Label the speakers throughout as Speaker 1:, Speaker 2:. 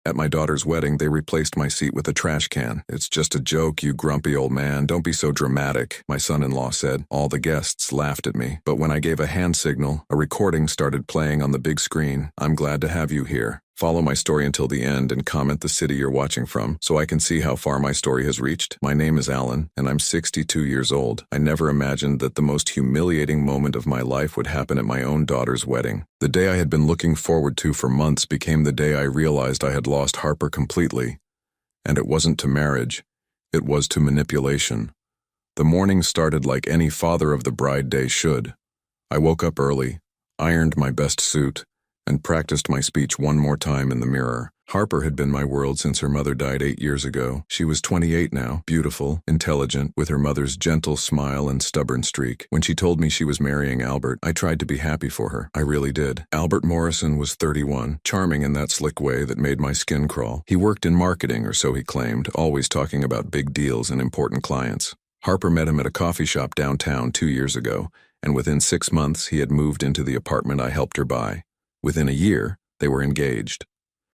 Speaker 1: At my daughter's wedding, they replaced my seat with a trash can. It's just a joke, you grumpy old man. Don't be so dramatic, my son-in-law said. All the guests laughed at me, but when I gave a hand signal, a recording started playing on the big screen. I'm glad to have you here. Follow my story until the end and comment the city you're watching from so I can see how far my story has reached. My name is Alan, and I'm 62 years old. I never imagined that the most humiliating moment of my life would happen at my own daughter's wedding. The day I had been looking forward to for months became the day I realized I had lost Harper completely. And it wasn't to marriage. It was to manipulation. The morning started like any father of the bride day should. I woke up early, ironed my best suit, and practiced my speech one more time in the mirror. Harper had been my world since her mother died 8 years ago. She was 28 now, beautiful, intelligent, with her mother's gentle smile and stubborn streak. When she told me she was marrying Albert, I tried to be happy for her. I really did. Albert Morrison was 31, charming in that slick way that made my skin crawl. He worked in marketing, or so he claimed, always talking about big deals and important clients. Harper met him at a coffee shop downtown 2 years ago, and within 6 months he had moved into the apartment I helped her buy. Within a year, they were engaged.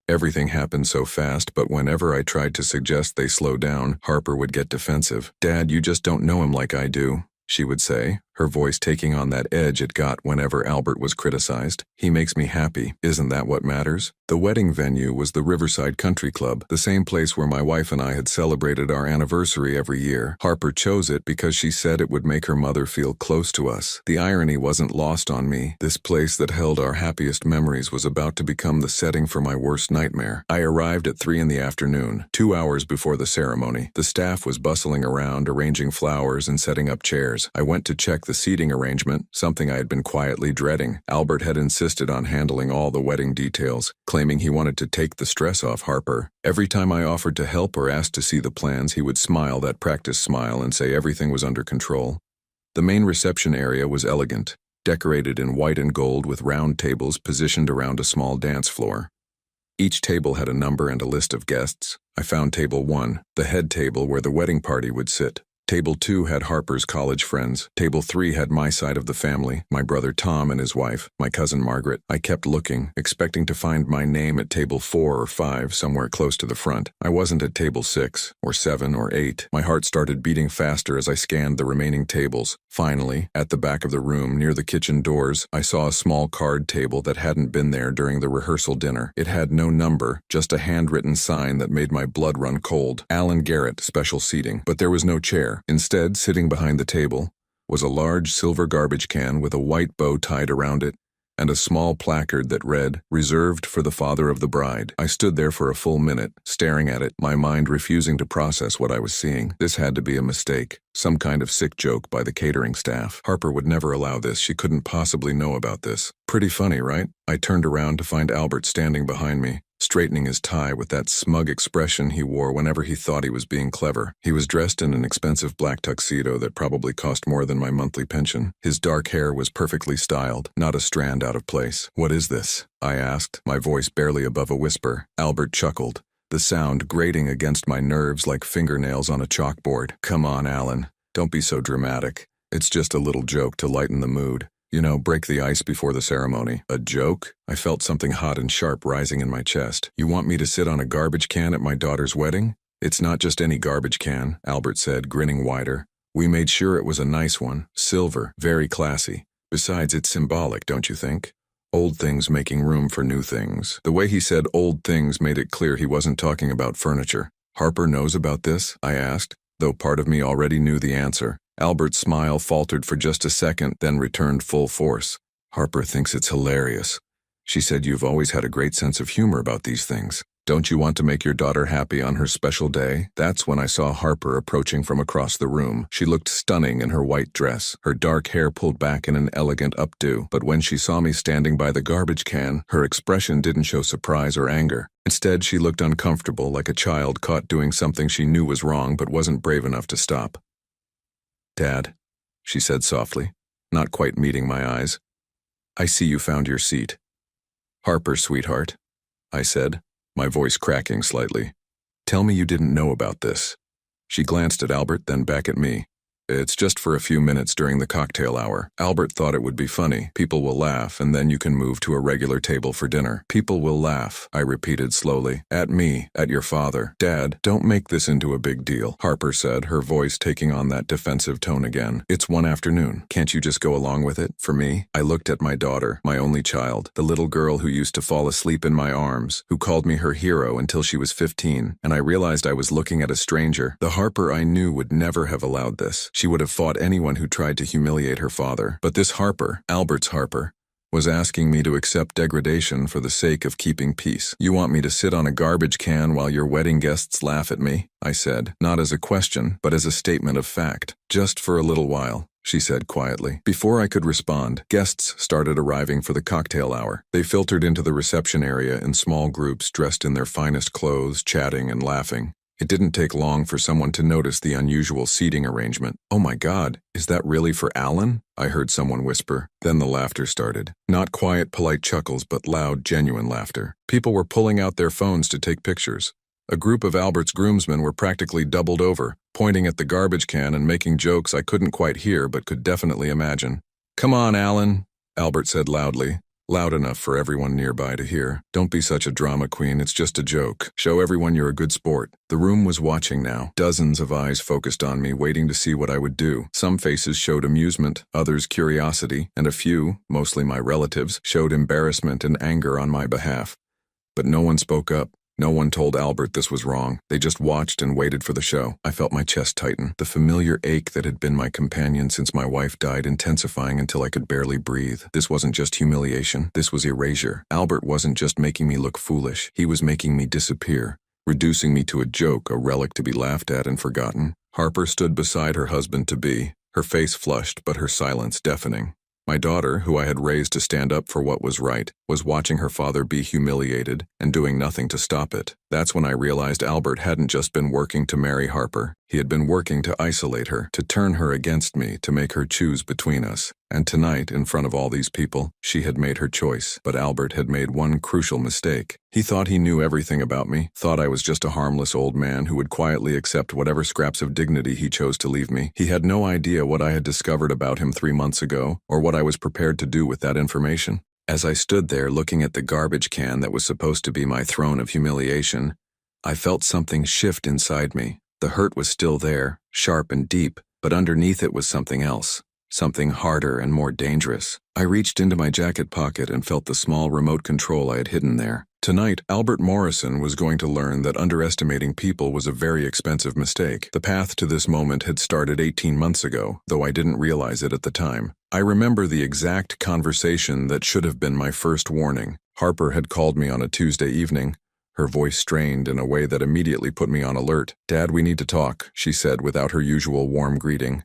Speaker 1: Everything happened so fast, but whenever I tried to suggest they slow down, Harper would get defensive. "Dad, you just don't know him like I do," she would say, her voice taking on that edge it got whenever Albert was criticized. "He makes me happy. Isn't that what matters?" The wedding venue was the Riverside Country Club, the same place where my wife and I had celebrated our anniversary every year. Harper chose it because she said it would make her mother feel close to us. The irony wasn't lost on me. This place that held our happiest memories was about to become the setting for my worst nightmare. I arrived at 3 in the afternoon, 2 hours before the ceremony. The staff was bustling around, arranging flowers and setting up chairs. I went to check the seating arrangement, something I had been quietly dreading. Albert had insisted on handling all the wedding details, claiming he wanted to take the stress off Harper. Every time I offered to help or asked to see the plans, he would smile that practice smile and say everything was under control. The main reception area was elegant, decorated in white and gold with round tables positioned around a small dance floor. Each table had a number and a list of guests. I found table 1, the head table where the wedding party would sit. Table 2 had Harper's college friends. Table 3 had my side of the family, my brother Tom and his wife, my cousin Margaret. I kept looking, expecting to find my name at table 4 or 5, somewhere close to the front. I wasn't at table 6, or 7, or 8. My heart started beating faster as I scanned the remaining tables. Finally, at the back of the room, near the kitchen doors, I saw a small card table that hadn't been there during the rehearsal dinner. It had no number, just a handwritten sign that made my blood run cold. Alan Garrett, special seating. But there was no chair. Instead, sitting behind the table, was a large silver garbage can with a white bow tied around it, and a small placard that read, "Reserved for the father of the bride." I stood there for a full minute, staring at it, my mind refusing to process what I was seeing. This had to be a mistake, some kind of sick joke by the catering staff. Harper would never allow this. She couldn't possibly know about this. Pretty funny, right? I turned around to find Albert standing behind me, straightening his tie with that smug expression he wore whenever he thought he was being clever. He was dressed in an expensive black tuxedo that probably cost more than my monthly pension. His dark hair was perfectly styled, not a strand out of place. "What is this?" I asked, my voice barely above a whisper. Albert chuckled, the sound grating against my nerves like fingernails on a chalkboard. "Come on, Alan. Don't be so dramatic. It's just a little joke to lighten the mood. You know, break the ice before the ceremony." "A joke?" I felt something hot and sharp rising in my chest. "You want me to sit on a garbage can at my daughter's wedding?" "It's not just any garbage can," Albert said, grinning wider. "We made sure it was a nice one, silver, very classy. Besides, it's symbolic, don't you think? Old things making room for new things." The way he said old things made it clear he wasn't talking about furniture. "Harper knows about this?" I asked, though part of me already knew the answer. Albert's smile faltered for just a second, then returned full force. "Harper thinks it's hilarious. She said you've always had a great sense of humor about these things. Don't you want to make your daughter happy on her special day?" That's when I saw Harper approaching from across the room. She looked stunning in her white dress, her dark hair pulled back in an elegant updo. But when she saw me standing by the garbage can, her expression didn't show surprise or anger. Instead, she looked uncomfortable, like a child caught doing something she knew was wrong but wasn't brave enough to stop. "Dad," she said softly, not quite meeting my eyes, "I see you found your seat." "Harper, sweetheart," I said, my voice cracking slightly. "Tell me you didn't know about this." She glanced at Albert, then back at me. It's just for a few minutes during the cocktail hour. Albert thought it would be funny. People will laugh, and then you can move to a regular table for dinner. People will laugh, I repeated slowly. At me, at your father. Dad, don't make this into a big deal, Harper said, her voice taking on that defensive tone again. It's one afternoon. Can't you just go along with it? For me? I looked at my daughter, my only child, the little girl who used to fall asleep in my arms, who called me her hero until she was 15, and I realized I was looking at a stranger. The Harper I knew would never have allowed this. She would have fought anyone who tried to humiliate her father. But this Harper, Albert's Harper, was asking me to accept degradation for the sake of keeping peace. You want me to sit on a garbage can while your wedding guests laugh at me? I said, not as a question, but as a statement of fact. Just for a little while, she said quietly. Before I could respond, guests started arriving for the cocktail hour. They filtered into the reception area in small groups dressed in their finest clothes, chatting and laughing. It didn't take long for someone to notice the unusual seating arrangement. Oh my God, is that really for Alan? I heard someone whisper. Then the laughter started. Not quiet, polite chuckles, but loud, genuine laughter. People were pulling out their phones to take pictures. A group of Albert's groomsmen were practically doubled over, pointing at the garbage can and making jokes I couldn't quite hear but could definitely imagine. Come on, Alan, Albert said loudly. Loud enough for everyone nearby to hear. Don't be such a drama queen, it's just a joke. Show everyone you're a good sport. The room was watching now. Dozens of eyes focused on me, waiting to see what I would do. Some faces showed amusement, others curiosity, and a few, mostly my relatives, showed embarrassment and anger on my behalf. But no one spoke up. No one told Albert this was wrong. They just watched and waited for the show. I felt my chest tighten, the familiar ache that had been my companion since my wife died intensifying until I could barely breathe. This wasn't just humiliation. This was erasure. Albert wasn't just making me look foolish. He was making me disappear, reducing me to a joke, a relic to be laughed at and forgotten. Harper stood beside her husband-to-be, her face flushed but her silence deafening. My daughter, who I had raised to stand up for what was right, was watching her father be humiliated and doing nothing to stop it. That's when I realized Albert hadn't just been working to marry Harper. He had been working to isolate her, to turn her against me, to make her choose between us. And tonight, in front of all these people, she had made her choice. But Albert had made one crucial mistake. He thought he knew everything about me, thought I was just a harmless old man who would quietly accept whatever scraps of dignity he chose to leave me. He had no idea what I had discovered about him 3 months ago, or what I was prepared to do with that information. As I stood there looking at the garbage can that was supposed to be my throne of humiliation, I felt something shift inside me. The hurt was still there, sharp and deep, but underneath it was something else. Something harder and more dangerous. I reached into my jacket pocket and felt the small remote control I had hidden there. Tonight, Albert Morrison was going to learn that underestimating people was a very expensive mistake. The path to this moment had started 18 months ago, though I didn't realize it at the time. I remember the exact conversation that should have been my first warning. Harper had called me on a Tuesday evening, her voice strained in a way that immediately put me on alert. "Dad, we need to talk," she said without her usual warm greeting.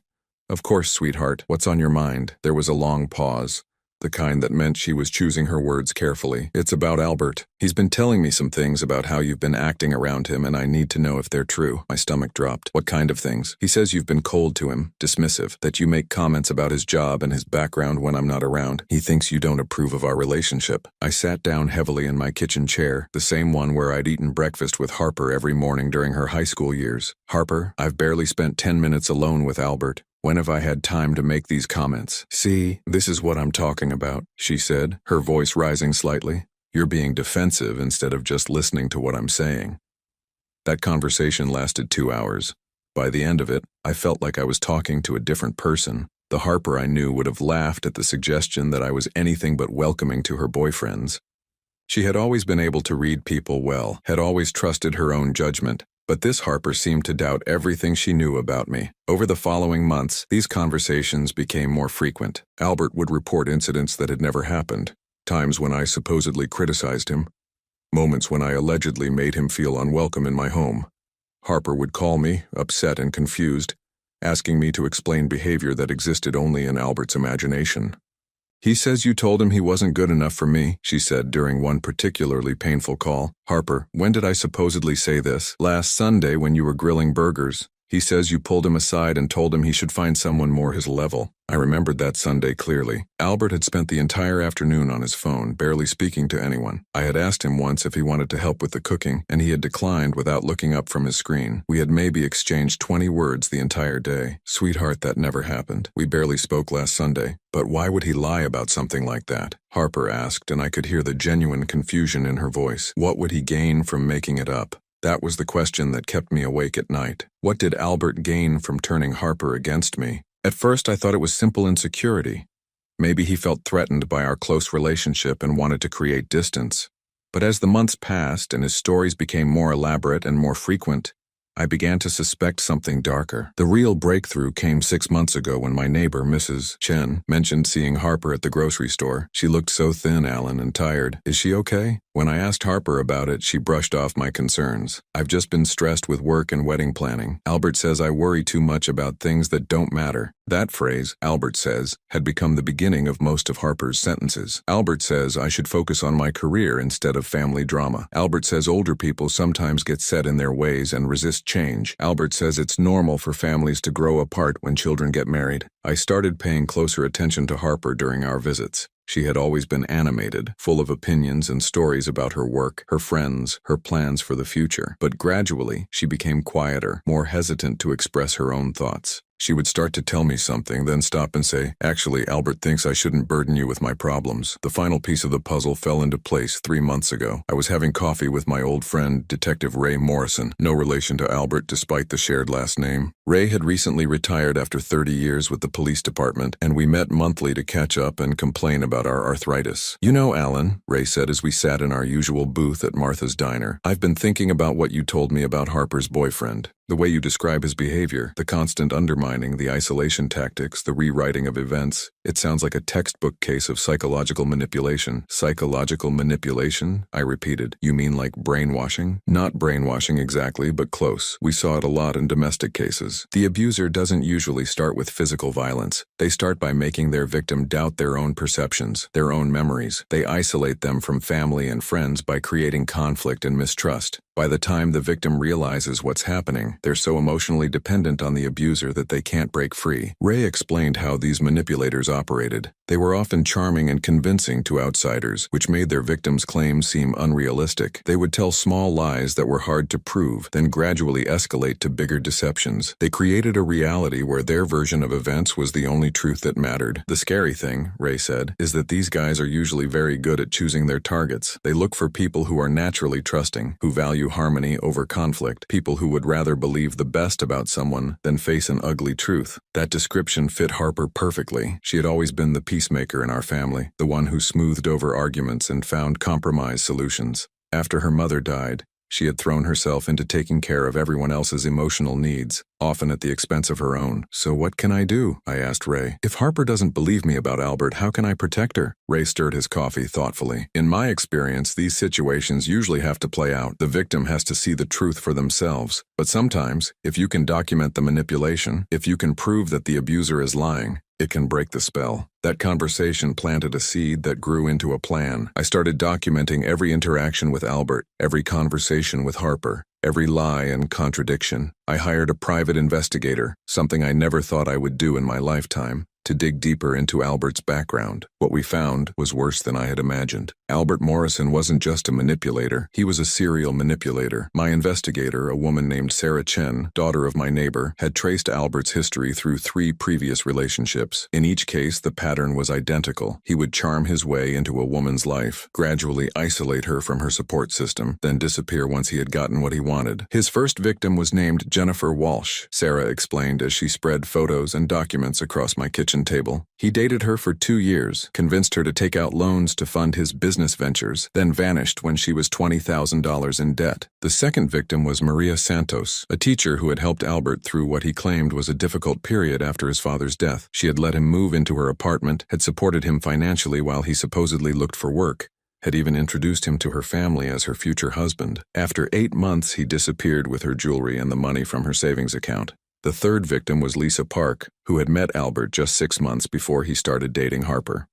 Speaker 1: "Of course, sweetheart. What's on your mind?" There was a long pause, the kind that meant she was choosing her words carefully. "It's about Albert. He's been telling me some things about how you've been acting around him, and I need to know if they're true." My stomach dropped. "What kind of things?" "He says you've been cold to him, dismissive, that you make comments about his job and his background when I'm not around. He thinks you don't approve of our relationship." I sat down heavily in my kitchen chair, the same one where I'd eaten breakfast with Harper every morning during her high school years. "Harper, I've barely spent 10 minutes alone with Albert. When have I had time to make these comments?" "See, this is what I'm talking about," she said, her voice rising slightly. "You're being defensive instead of just listening to what I'm saying." That conversation lasted 2 hours. By the end of it, I felt like I was talking to a different person. The Harper I knew would have laughed at the suggestion that I was anything but welcoming to her boyfriends. She had always been able to read people well, had always trusted her own judgment. But this Harper seemed to doubt everything she knew about me. Over the following months, these conversations became more frequent. Albert would report incidents that had never happened, times when I supposedly criticized him, moments when I allegedly made him feel unwelcome in my home. Harper would call me, upset and confused, asking me to explain behavior that existed only in Albert's imagination. "He says you told him he wasn't good enough for me," she said during one particularly painful call. "Harper, when did I supposedly say this?" "Last Sunday when you were grilling burgers. He says you pulled him aside and told him he should find someone more his level. I remembered that Sunday clearly. Albert had spent the entire afternoon on his phone, barely speaking to anyone. I had asked him once if he wanted to help with the cooking, and he had declined without looking up from his screen. We had maybe exchanged 20 words the entire day. Sweetheart, that never happened. We barely spoke last Sunday. But why would he lie about something like that? Harper asked, and I could hear the genuine confusion in her voice. What would he gain from making it up? That was the question that kept me awake at night. What did Albert gain from turning Harper against me? At first, I thought it was simple insecurity. Maybe he felt threatened by our close relationship and wanted to create distance. But as the months passed and his stories became more elaborate and more frequent, I began to suspect something darker. The real breakthrough came 6 months ago when my neighbor, Mrs. Chen, mentioned seeing Harper at the grocery store. She looked so thin, Alan, and tired. Is she okay? When I asked Harper about it, she brushed off my concerns. I've just been stressed with work and wedding planning. Albert says I worry too much about things that don't matter. That phrase, Albert says, had become the beginning of most of Harper's sentences. Albert says I should focus on my career instead of family drama. Albert says older people sometimes get set in their ways and resist change. Albert says it's normal for families to grow apart when children get married. I started paying closer attention to Harper during our visits. She had always been animated, full of opinions and stories about her work, her friends, her plans for the future. But gradually, she became quieter, more hesitant to express her own thoughts. She would start to tell me something, then stop and say, "Actually, Albert thinks I shouldn't burden you with my problems." The final piece of the puzzle fell into place 3 months ago. I was having coffee with my old friend, Detective Ray Morrison, no relation to Albert despite the shared last name. Ray had recently retired after 30 years with the police department, and we met monthly to catch up and complain about our arthritis. "You know, Alan," Ray said as we sat in our usual booth at Martha's Diner, "I've been thinking about what you told me about Harper's boyfriend. The way you describe his behavior, the constant undermining, the isolation tactics, the rewriting of events, it sounds like a textbook case of psychological manipulation." "Psychological manipulation?" I repeated. "You mean like brainwashing?" "Not brainwashing exactly, but close. We saw it a lot in domestic cases. The abuser doesn't usually start with physical violence. They start by making their victim doubt their own perceptions, their own memories. They isolate them from family and friends by creating conflict and mistrust. By the time the victim realizes what's happening, they're so emotionally dependent on the abuser that they can't break free." Ray explained how these manipulators operated. They were often charming and convincing to outsiders, which made their victims' claims seem unrealistic. They would tell small lies that were hard to prove, then gradually escalate to bigger deceptions. They created a reality where their version of events was the only truth that mattered. "The scary thing," Ray said, "is that these guys are usually very good at choosing their targets. They look for people who are naturally trusting, who value harmony over conflict, people who would rather believe the best about someone than face an ugly truth." That description fit Harper perfectly. She had always been the peacemaker in our family, the one who smoothed over arguments and found compromise solutions. After her mother died, she had thrown herself into taking care of everyone else's emotional needs, often at the expense of her own. "So what can I do?" I asked Ray. "If Harper doesn't believe me about Albert, how can I protect her?" Ray stirred his coffee thoughtfully. "In my experience, these situations usually have to play out. The victim has to see the truth for themselves. But sometimes, if you can document the manipulation, if you can prove that the abuser is lying, it can break the spell." That conversation planted a seed that grew into a plan. I started documenting every interaction with Albert, every conversation with Harper, every lie and contradiction. I hired a private investigator, something I never thought I would do in my lifetime, to dig deeper into Albert's background. What we found was worse than I had imagined. Albert Morrison wasn't just a manipulator, he was a serial manipulator. My investigator, a woman named Sarah Chen, daughter of my neighbor, had traced Albert's history through 3 previous relationships. In each case, the pattern was identical. He would charm his way into a woman's life, gradually isolate her from her support system, then disappear once he had gotten what he wanted. His first victim was named Jennifer Walsh, Sarah explained as she spread photos and documents across my kitchen table. He dated her for 2 years, convinced her to take out loans to fund his business ventures, then vanished when she was $20,000 in debt. The second victim was Maria Santos, a teacher who had helped Albert through what he claimed was a difficult period after his father's death. She had let him move into her apartment, had supported him financially while he supposedly looked for work, had even introduced him to her family as her future husband. After 8 months, he disappeared with her jewelry and the money from her savings account. The third victim was Lisa Park, who had met Albert just 6 months before he started dating Harper.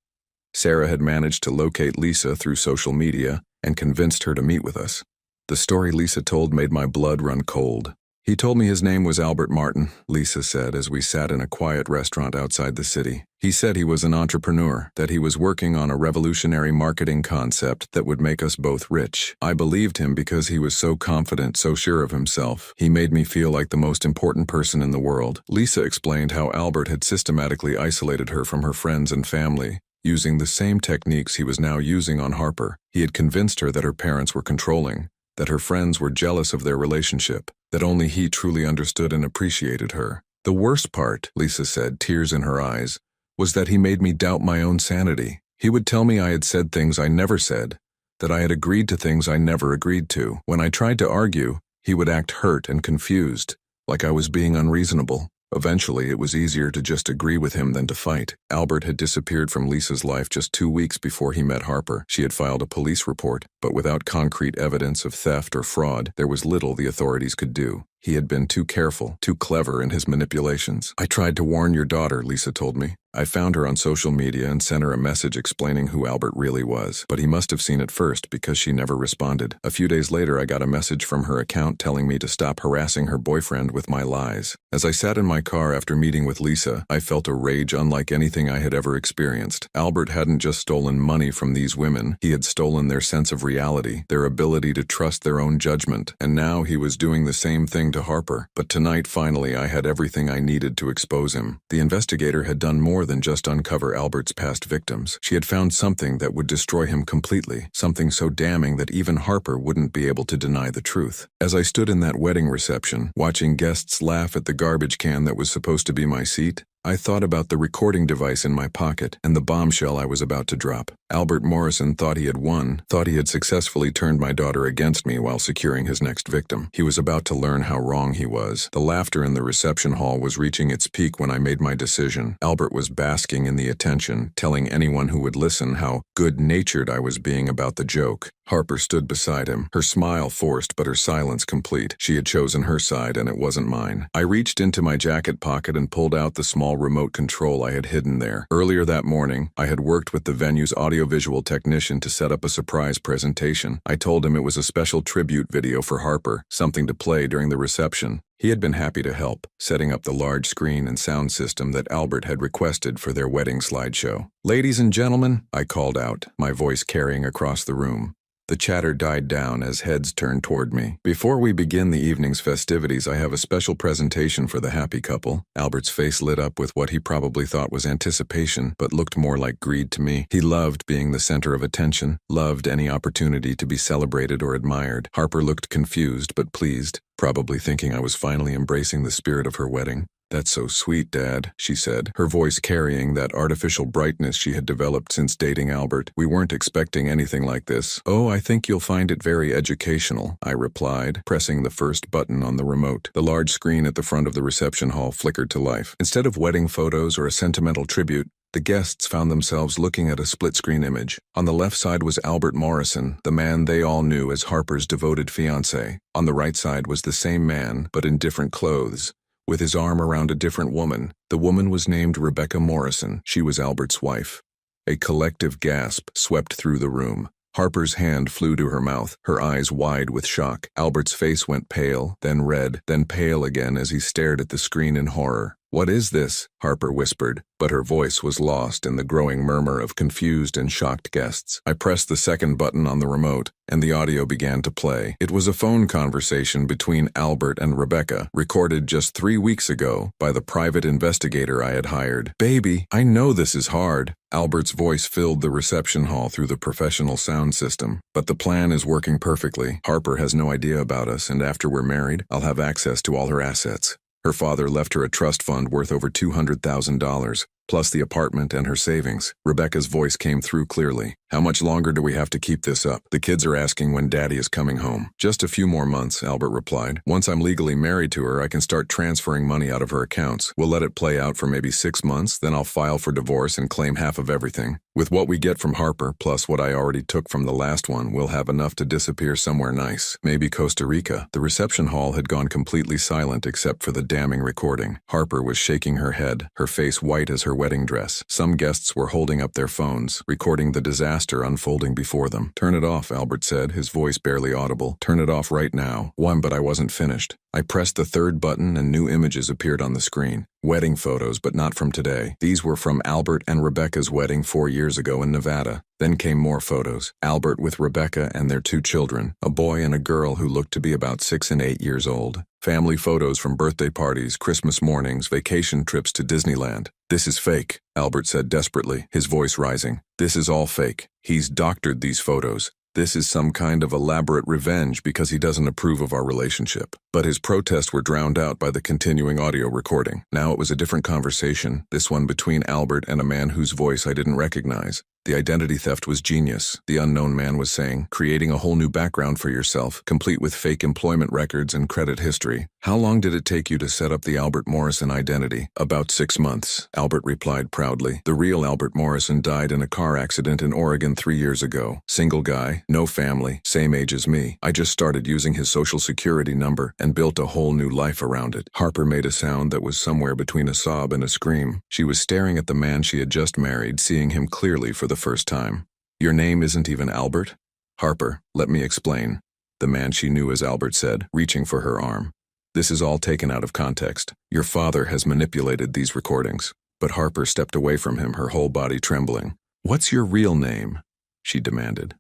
Speaker 1: Sarah had managed to locate Lisa through social media and convinced her to meet with us. The story Lisa told made my blood run cold. He told me his name was Albert Martin, Lisa said as we sat in a quiet restaurant outside the city. He said he was an entrepreneur, that he was working on a revolutionary marketing concept that would make us both rich. I believed him because he was so confident, so sure of himself. He made me feel like the most important person in the world. Lisa explained how Albert had systematically isolated her from her friends and family, using the same techniques he was now using on Harper. He had convinced her that her parents were controlling, that her friends were jealous of their relationship, that only he truly understood and appreciated her. The worst part, Lisa said, tears in her eyes, was that he made me doubt my own sanity. He would tell me I had said things I never said, that I had agreed to things I never agreed to. When I tried to argue, he would act hurt and confused, like I was being unreasonable. Eventually, it was easier to just agree with him than to fight. Albert had disappeared from Lisa's life just 2 weeks before he met Harper. She had filed a police report, but without concrete evidence of theft or fraud, there was little the authorities could do. He had been too careful, too clever in his manipulations. I tried to warn your daughter, Lisa told me. I found her on social media and sent her a message explaining who Albert really was, but he must have seen it first because she never responded. A few days later, I got a message from her account telling me to stop harassing her boyfriend with my lies. As I sat in my car after meeting with Lisa, I felt a rage unlike anything I had ever experienced. Albert hadn't just stolen money from these women, he had stolen their sense of reality, their ability to trust their own judgment, and now he was doing the same thing to Harper. But tonight, finally, I had everything I needed to expose him. The investigator had done more than just uncover Albert's past victims. She had found something that would destroy him completely, something so damning that even Harper wouldn't be able to deny the truth. As I stood in that wedding reception, watching guests laugh at the garbage can that was supposed to be my seat, I thought about the recording device in my pocket and the bombshell I was about to drop. Albert Morrison thought he had won, thought he had successfully turned my daughter against me while securing his next victim. He was about to learn how wrong he was. The laughter in the reception hall was reaching its peak when I made my decision. Albert was basking in the attention, telling anyone who would listen how good-natured I was being about the joke. Harper stood beside him, her smile forced but her silence complete. She had chosen her side and it wasn't mine. I reached into my jacket pocket and pulled out the small remote control I had hidden there. Earlier that morning, I had worked with the venue's audiovisual technician to set up a surprise presentation. I told him it was a special tribute video for Harper, something to play during the reception. He had been happy to help, setting up the large screen and sound system that Albert had requested for their wedding slideshow. "Ladies and gentlemen," I called out, my voice carrying across the room. The chatter died down as heads turned toward me. "Before we begin the evening's festivities, I have a special presentation for the happy couple." Albert's face lit up with what he probably thought was anticipation, but looked more like greed to me. He loved being the center of attention, loved any opportunity to be celebrated or admired. Harper looked confused but pleased, probably thinking I was finally embracing the spirit of her wedding. "That's so sweet, Dad," she said, her voice carrying that artificial brightness she had developed since dating Albert. "We weren't expecting anything like this." "Oh, I think you'll find it very educational," I replied, pressing the first button on the remote. The large screen at the front of the reception hall flickered to life. Instead of wedding photos or a sentimental tribute, the guests found themselves looking at a split-screen image. On the left side was Albert Morrison, the man they all knew as Harper's devoted fiancé. On the right side was the same man, but in different clothes, with his arm around a different woman. The woman was named Rebecca Morrison. She was Albert's wife. A collective gasp swept through the room. Harper's hand flew to her mouth, her eyes wide with shock. Albert's face went pale, then red, then pale again as he stared at the screen in horror. "What is this?" Harper whispered, but her voice was lost in the growing murmur of confused and shocked guests. I pressed the second button on the remote, and the audio began to play. It was a phone conversation between Albert and Rebecca, recorded just 3 weeks ago by the private investigator I had hired. "Baby, I know this is hard." Albert's voice filled the reception hall through the professional sound system. "But the plan is working perfectly. Harper has no idea about us, and after we're married, I'll have access to all her assets. Her father left her a trust fund worth over $200,000, plus the apartment and her savings." Rebecca's voice came through clearly. "How much longer do we have to keep this up? The kids are asking when Daddy is coming home." "Just a few more months," Albert replied. "Once I'm legally married to her, I can start transferring money out of her accounts. We'll let it play out for maybe 6 months, then I'll file for divorce and claim half of everything. With what we get from Harper, plus what I already took from the last one, we'll have enough to disappear somewhere nice. Maybe Costa Rica. The reception hall had gone completely silent except for the damning recording. Harper was shaking her head, her face white as her wedding dress. Some guests were holding up their phones, recording the disaster unfolding before them. "Turn it off," Albert said, his voice barely audible. "Turn it off right now." But I wasn't finished. I pressed the third button and new images appeared on the screen. Wedding photos, but not from today. These were from Albert and Rebecca's wedding 4 years ago in Nevada. Then came more photos. Albert with Rebecca and their 2 children, a boy and a girl who looked to be about 6 and 8 years old. Family photos from birthday parties, Christmas mornings, vacation trips to Disneyland. "This is fake," Albert said desperately, his voice rising. "This is all fake. He's doctored these photos. This is some kind of elaborate revenge because he doesn't approve of our relationship." But his protests were drowned out by the continuing audio recording. Now it was a different conversation, this one between Albert and a man whose voice I didn't recognize. The identity theft was genius, the unknown man was saying, creating a whole new background for yourself, complete with fake employment records and credit history. "How long did it take you to set up the Albert Morrison identity?" "About 6 months, Albert replied proudly. "The real Albert Morrison died in a car accident in Oregon 3 years ago. Single guy, no family, same age as me. I just started using his social security number and built a whole new life around it." Harper made a sound that was somewhere between a sob and a scream. She was staring at the man she had just married, seeing him clearly for the first time. "Your name isn't even Albert?" "Harper, let me explain," the man she knew as Albert said, reaching for her arm. "This is all taken out of context. Your father has manipulated these recordings." But Harper stepped away from him, her whole body trembling. "What's your real name?" she demanded.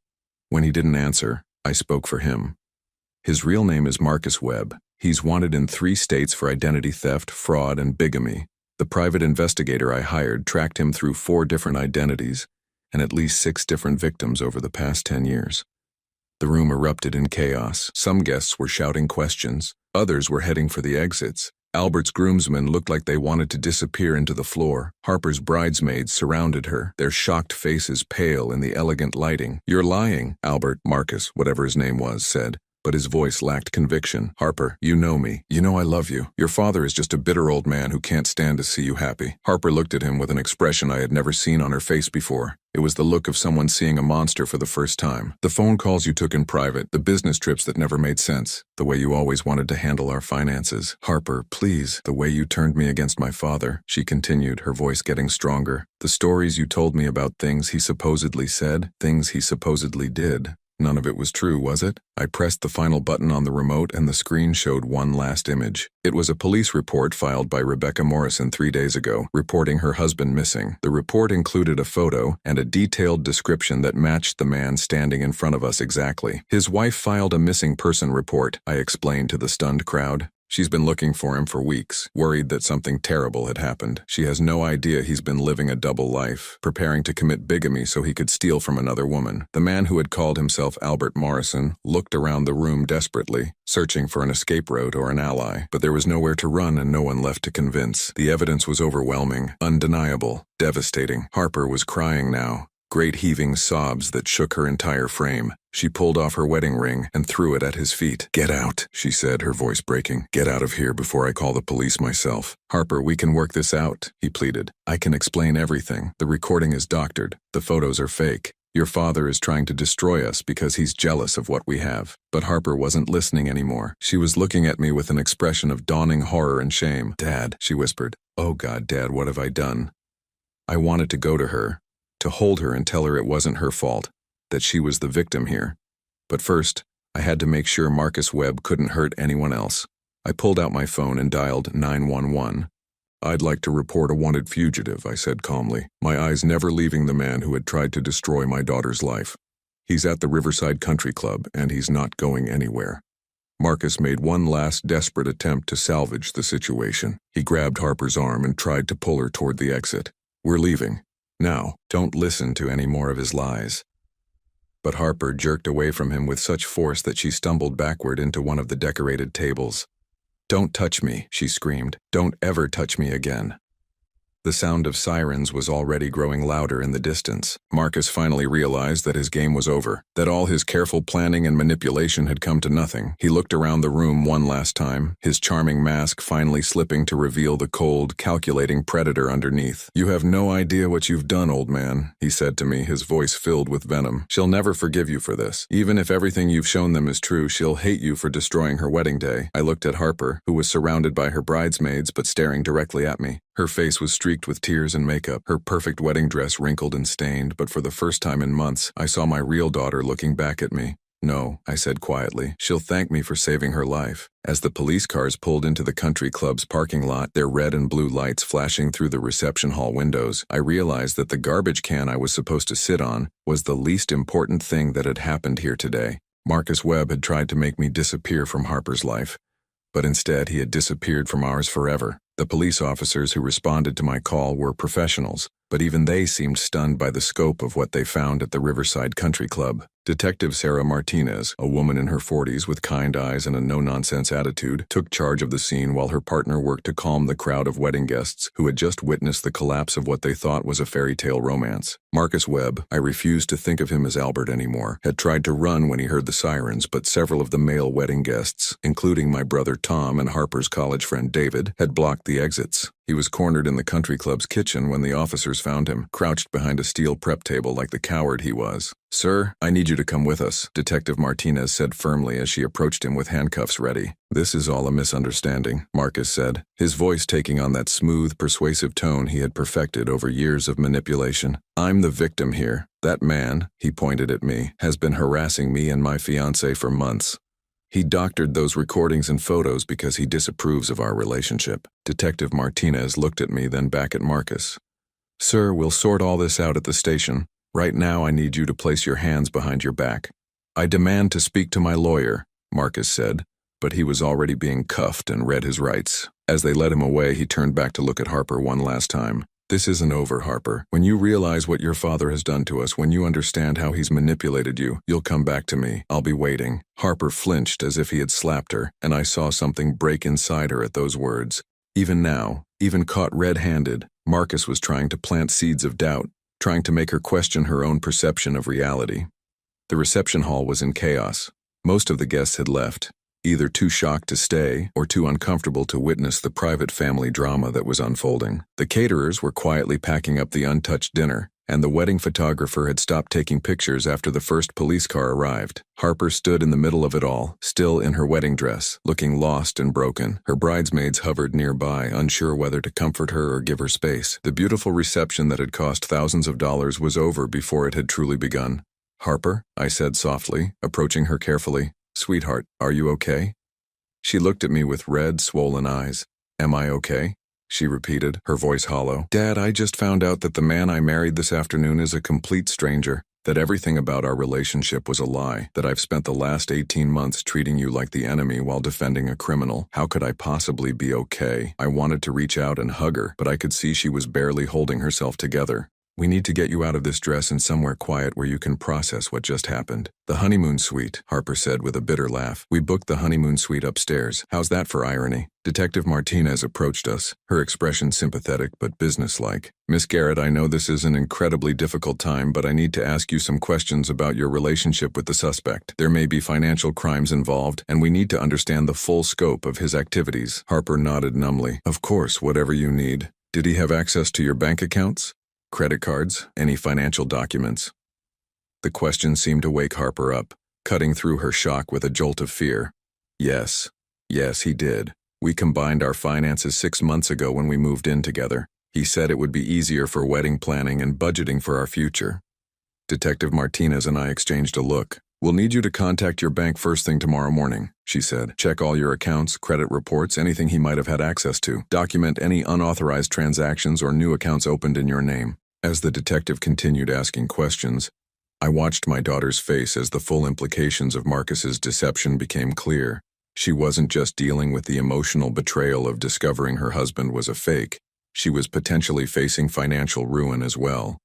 Speaker 1: When he didn't answer, I spoke for him. "His real name is Marcus Webb. He's wanted in 3 states for identity theft, fraud, and bigamy. The private investigator I hired tracked him through 4 different identities and at least 6 different victims over the past 10 years. The room erupted in chaos. Some guests were shouting questions. Others were heading for the exits. Albert's groomsmen looked like they wanted to disappear into the floor. Harper's bridesmaids surrounded her, their shocked faces pale in the elegant lighting. "You're lying," Marcus, whatever his name was, said. But his voice lacked conviction. "Harper, you know me. You know I love you. Your father is just a bitter old man who can't stand to see you happy." Harper looked at him with an expression I had never seen on her face before. It was the look of someone seeing a monster for the first time. "The phone calls you took in private, the business trips that never made sense, the way you always wanted to handle our finances. Harper, please, the way you turned me against my father," she continued, her voice getting stronger. "The stories you told me about things he supposedly said, things he supposedly did. None of it was true, was it?" I pressed the final button on the remote and the screen showed one last image. It was a police report filed by Rebecca Morrison 3 days ago, reporting her husband missing. The report included a photo and a detailed description that matched the man standing in front of us exactly. "His wife filed a missing person report," I explained to the stunned crowd. "She's been looking for him for weeks, worried that something terrible had happened. She has no idea he's been living a double life, preparing to commit bigamy so he could steal from another woman." The man who had called himself Albert Morrison looked around the room desperately, searching for an escape route or an ally. But there was nowhere to run and no one left to convince. The evidence was overwhelming, undeniable, devastating. Harper was crying now. Great heaving sobs that shook her entire frame. She pulled off her wedding ring and threw it at his feet. "Get out," she said, her voice breaking. "Get out of here before I call the police myself." "Harper, we can work this out," he pleaded. "I can explain everything. The recording is doctored. The photos are fake. Your father is trying to destroy us because he's jealous of what we have." But Harper wasn't listening anymore. She was looking at me with an expression of dawning horror and shame. "Dad," she whispered. "Oh God, Dad, what have I done?" I wanted to go to her, to hold her and tell her it wasn't her fault, that she was the victim here. But first, I had to make sure Marcus Webb couldn't hurt anyone else. I pulled out my phone and dialed 911. "I'd like to report a wanted fugitive," I said calmly, my eyes never leaving the man who had tried to destroy my daughter's life. "He's at the Riverside Country Club, and he's not going anywhere." Marcus made one last desperate attempt to salvage the situation. He grabbed Harper's arm and tried to pull her toward the exit. "We're leaving. Now, don't listen to any more of his lies." But Harper jerked away from him with such force that she stumbled backward into one of the decorated tables. "Don't touch me," she screamed. "Don't ever touch me again." The sound of sirens was already growing louder in the distance. Marcus finally realized that his game was over, that all his careful planning and manipulation had come to nothing. He looked around the room one last time, his charming mask finally slipping to reveal the cold, calculating predator underneath. "You have no idea what you've done, old man," he said to me, his voice filled with venom. "She'll never forgive you for this. Even if everything you've shown them is true, she'll hate you for destroying her wedding day." I looked at Harper, who was surrounded by her bridesmaids but staring directly at me. Her face was streaked with tears and makeup, her perfect wedding dress wrinkled and stained, but for the first time in months, I saw my real daughter looking back at me. "No," I said quietly. "She'll thank me for saving her life." As the police cars pulled into the country club's parking lot, their red and blue lights flashing through the reception hall windows, I realized that the garbage can I was supposed to sit on was the least important thing that had happened here today. Marcus Webb had tried to make me disappear from Harper's life, but instead he had disappeared from ours forever. The police officers who responded to my call were professionals, but even they seemed stunned by the scope of what they found at the Riverside Country Club. Detective Sarah Martinez, a woman in her 40s with kind eyes and a no-nonsense attitude, took charge of the scene while her partner worked to calm the crowd of wedding guests who had just witnessed the collapse of what they thought was a fairy tale romance. Marcus Webb, I refused to think of him as Albert anymore, had tried to run when he heard the sirens, but several of the male wedding guests, including my brother Tom and Harper's college friend David, had blocked the exits. He was cornered in the country club's kitchen when the officers found him, crouched behind a steel prep table like the coward he was. "Sir, I need you to come with us," Detective Martinez said firmly as she approached him with handcuffs ready. "This is all a misunderstanding," Marcus said, his voice taking on that smooth, persuasive tone he had perfected over years of manipulation. "I'm the victim here. That man," he pointed at me, "has been harassing me and my fiancée for months. He doctored those recordings and photos because he disapproves of our relationship." Detective Martinez looked at me, then back at Marcus. "Sir, we'll sort all this out at the station. Right now I need you to place your hands behind your back." "I demand to speak to my lawyer," Marcus said, but he was already being cuffed and read his rights. As they led him away, he turned back to look at Harper one last time. "This isn't over, Harper. When you realize what your father has done to us, when you understand how he's manipulated you, you'll come back to me. I'll be waiting." Harper flinched as if he had slapped her, and I saw something break inside her at those words. Even now, even caught red-handed, Marcus was trying to plant seeds of doubt, trying to make her question her own perception of reality. The reception hall was in chaos. Most of the guests had left, either too shocked to stay or too uncomfortable to witness the private family drama that was unfolding. The caterers were quietly packing up the untouched dinner, and the wedding photographer had stopped taking pictures after the first police car arrived. Harper stood in the middle of it all, still in her wedding dress, looking lost and broken. Her bridesmaids hovered nearby, unsure whether to comfort her or give her space. The beautiful reception that had cost thousands of dollars was over before it had truly begun. "Harper," I said softly, approaching her carefully. "Sweetheart, are you okay?" She looked at me with red, swollen eyes. "Am I okay?" she repeated, her voice hollow. "Dad, I just found out that the man I married this afternoon is a complete stranger, that everything about our relationship was a lie, that I've spent the last 18 months treating you like the enemy while defending a criminal. How could I possibly be okay?" I wanted to reach out and hug her, but I could see she was barely holding herself together. "We need to get you out of this dress and somewhere quiet where you can process what just happened." "The honeymoon suite," Harper said with a bitter laugh. "We booked the honeymoon suite upstairs. How's that for irony?" Detective Martinez approached us, her expression sympathetic but businesslike. "Miss Garrett, I know this is an incredibly difficult time, but I need to ask you some questions about your relationship with the suspect. There may be financial crimes involved, and we need to understand the full scope of his activities." Harper nodded numbly. "Of course, whatever you need. Did he have access to your bank accounts? Credit cards? Any financial documents?" The question seemed to wake Harper up, cutting through her shock with a jolt of fear. Yes, he did. We combined our finances 6 months ago when we moved in together. He said it would be easier for wedding planning and budgeting for our future. Detective Martinez and I exchanged a look. "We'll need you to contact your bank first thing tomorrow morning," she said. "Check all your accounts, credit reports, anything he might have had access to. Document any unauthorized transactions or new accounts opened in your name." As the detective continued asking questions, I watched my daughter's face as the full implications of Marcus's deception became clear. She wasn't just dealing with the emotional betrayal of discovering her husband was a fake. She was potentially facing financial ruin as well.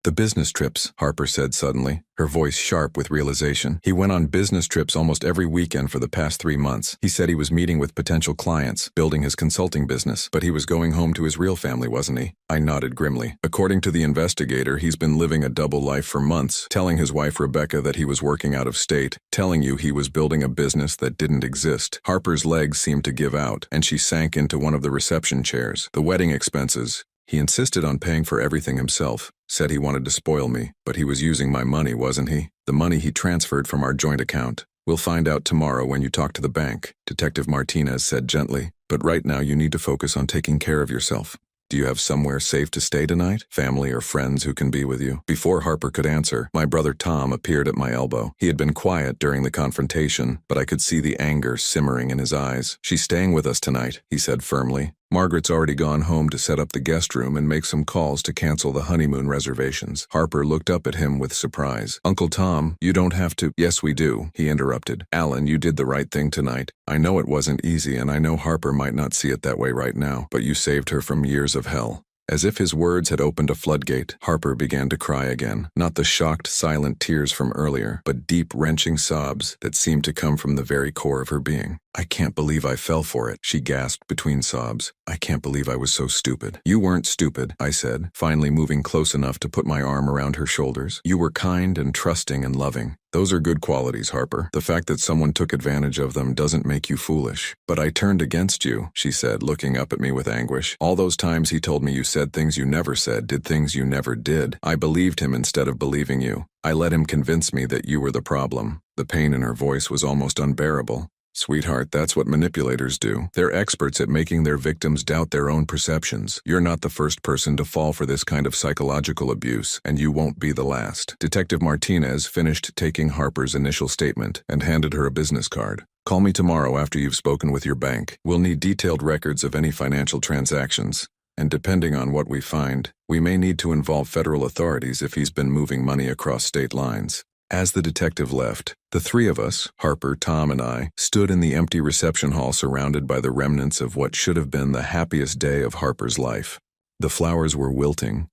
Speaker 1: The business trips, Harper said suddenly, her voice sharp with realization. He went on business trips almost every weekend for the past 3 months. He said he was meeting with potential clients, building his consulting business, but he was going home to his real family, wasn't he? I nodded grimly. According to the investigator, he's been living a double life for months, telling his wife Rebecca that he was working out of state, telling you he was building a business that didn't exist. Harper's legs seemed to give out, and she sank into one of the reception chairs. The wedding expenses. He insisted on paying for everything himself, said he wanted to spoil me, but he was using my money, wasn't he? The money he transferred from our joint account. We'll find out tomorrow when you talk to the bank, Detective Martinez said gently, but right now you need to focus on taking care of yourself. Do you have somewhere safe to stay tonight? Family or friends who can be with you? Before Harper could answer, my brother Tom appeared at my elbow. He had been quiet during the confrontation, but I could see the anger simmering in his eyes. She's staying with us tonight, he said firmly. Margaret's already gone home to set up the guest room and make some calls to cancel the honeymoon reservations. Harper looked up at him with surprise. Uncle Tom, you don't have to. Yes, we do, he interrupted. Alan, you did the right thing tonight. I know it wasn't easy, and I know Harper might not see it that way right now, but you saved her from years of hell. As if his words had opened a floodgate, Harper began to cry again. Not the shocked, silent tears from earlier, but deep, wrenching sobs that seemed to come from the very core of her being. I can't believe I fell for it, she gasped between sobs. I can't believe I was so stupid. You weren't stupid, I said, finally moving close enough to put my arm around her shoulders. You were kind and trusting and loving. Those are good qualities, Harper. The fact that someone took advantage of them doesn't make you foolish. But I turned against you, she said, looking up at me with anguish. All those times he told me you said things you never said, did things you never did. I believed him instead of believing you. I let him convince me that you were the problem. The pain in her voice was almost unbearable. Sweetheart, that's what manipulators do. They're experts at making their victims doubt their own perceptions. You're not the first person to fall for this kind of psychological abuse, and you won't be the last. Detective Martinez finished taking Harper's initial statement and handed her a business card. Call me tomorrow after you've spoken with your bank. We'll need detailed records of any financial transactions. And depending on what we find, we may need to involve federal authorities if he's been moving money across state lines. As the detective left, the three of us, Harper, Tom, and I, stood in the empty reception hall surrounded by the remnants of what should have been the happiest day of Harper's life. The flowers were wilting,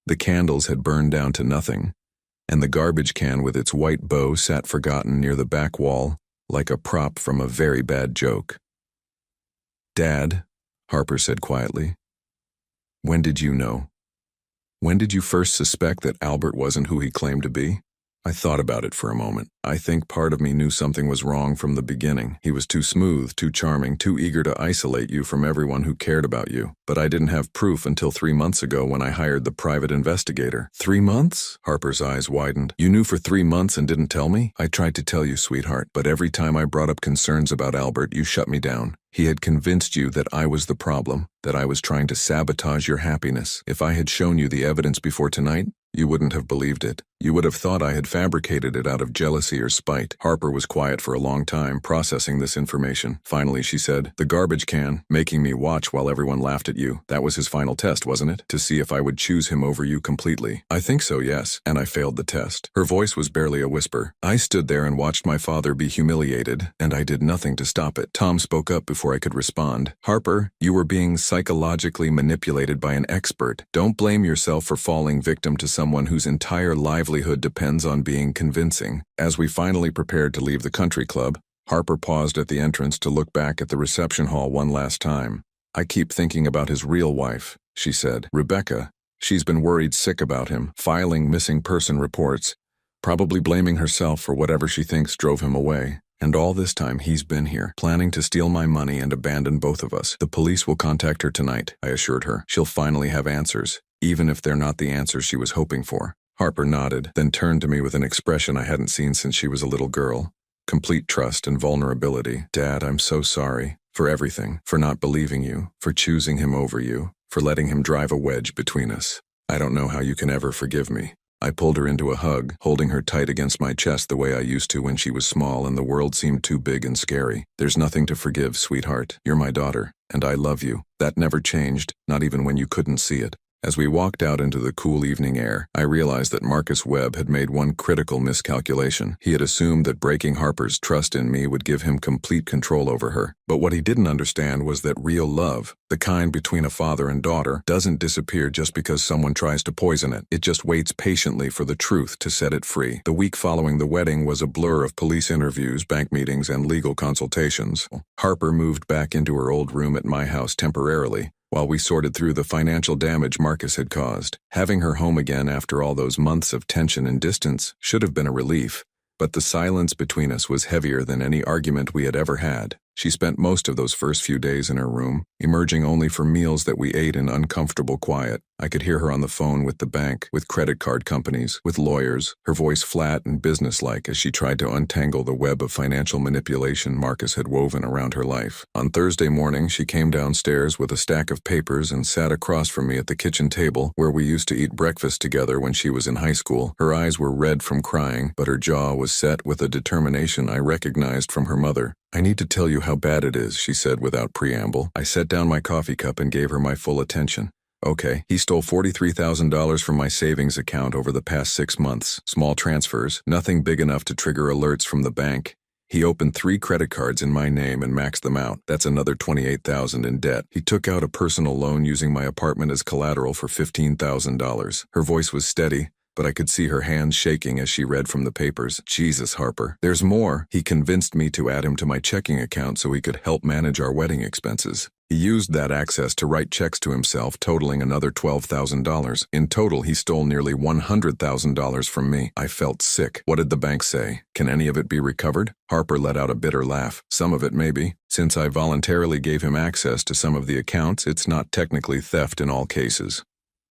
Speaker 1: the candles had burned down to nothing, and the garbage can with its white bow sat forgotten near the back wall, like a prop from a very bad joke. Dad, Harper said quietly, when did you know? When did you first suspect that Albert wasn't who he claimed to be? I thought about it for a moment. I think part of me knew something was wrong from the beginning. He was too smooth, too charming, too eager to isolate you from everyone who cared about you. But I didn't have proof until 3 months ago when I hired the private investigator. 3 months? Harper's eyes widened. You knew for 3 months and didn't tell me? I tried to tell you, sweetheart, but every time I brought up concerns about Albert, you shut me down. He had convinced you that I was the problem, that I was trying to sabotage your happiness. If I had shown you the evidence before tonight, you wouldn't have believed it. You would have thought I had fabricated it out of jealousy or spite. Harper was quiet for a long time, processing this information. Finally, she said, the garbage can, making me watch while everyone laughed at you. That was his final test, wasn't it? To see if I would choose him over you completely. I think so, yes, and I failed the test. Her voice was barely a whisper. I stood there and watched my father be humiliated, and I did nothing to stop it. Tom spoke up before I could respond. Harper, you were being psychologically manipulated by an expert. Don't blame yourself for falling victim to someone whose entire livelihood depends on being convincing. As we finally prepared to leave the country club, Harper paused at the entrance to look back at the reception hall one last time. I keep thinking about his real wife, she said. Rebecca. She's been worried sick about him, filing missing person reports, probably blaming herself for whatever she thinks drove him away. And all this time he's been here, planning to steal my money and abandon both of us. The police will contact her tonight, I assured her. She'll finally have answers, even if they're not the answers she was hoping for. Harper nodded, then turned to me with an expression I hadn't seen since she was a little girl. Complete trust and vulnerability. Dad, I'm so sorry. For everything. For not believing you. For choosing him over you. For letting him drive a wedge between us. I don't know how you can ever forgive me. I pulled her into a hug, holding her tight against my chest the way I used to when she was small and the world seemed too big and scary. There's nothing to forgive, sweetheart. You're my daughter, and I love you. That never changed, not even when you couldn't see it. As we walked out into the cool evening air, I realized that Marcus Webb had made one critical miscalculation. He had assumed that breaking Harper's trust in me would give him complete control over her. But what he didn't understand was that real love, the kind between a father and daughter, doesn't disappear just because someone tries to poison it. It just waits patiently for the truth to set it free. The week following the wedding was a blur of police interviews, bank meetings, and legal consultations. Harper moved back into her old room at my house temporarily, while we sorted through the financial damage Marcus had caused. Having her home again after all those months of tension and distance should have been a relief, but the silence between us was heavier than any argument we had ever had. She spent most of those first few days in her room, emerging only for meals that we ate in uncomfortable quiet. I could hear her on the phone with the bank, with credit card companies, with lawyers, her voice flat and businesslike as she tried to untangle the web of financial manipulation Marcus had woven around her life. On Thursday morning, she came downstairs with a stack of papers and sat across from me at the kitchen table where we used to eat breakfast together when she was in high school. Her eyes were red from crying, but her jaw was set with a determination I recognized from her mother. "I need to tell you how bad it is," she said without preamble. I set down my coffee cup and gave her my full attention. "Okay, he stole $43,000 from my savings account over the past 6 months. Small transfers, nothing big enough to trigger alerts from the bank. He opened 3 credit cards in my name and maxed them out. That's another $28,000 in debt. He took out a personal loan using my apartment as collateral for $15,000. Her voice was steady, but I could see her hands shaking as she read from the papers. "Jesus, Harper. There's more. He convinced me to add him to my checking account so he could help manage our wedding expenses. He used that access to write checks to himself, totaling another $12,000. In total, he stole nearly $100,000 from me." I felt sick. "What did the bank say? Can any of it be recovered?" Harper let out a bitter laugh. "Some of it, maybe. Since I voluntarily gave him access to some of the accounts, it's not technically theft in all cases.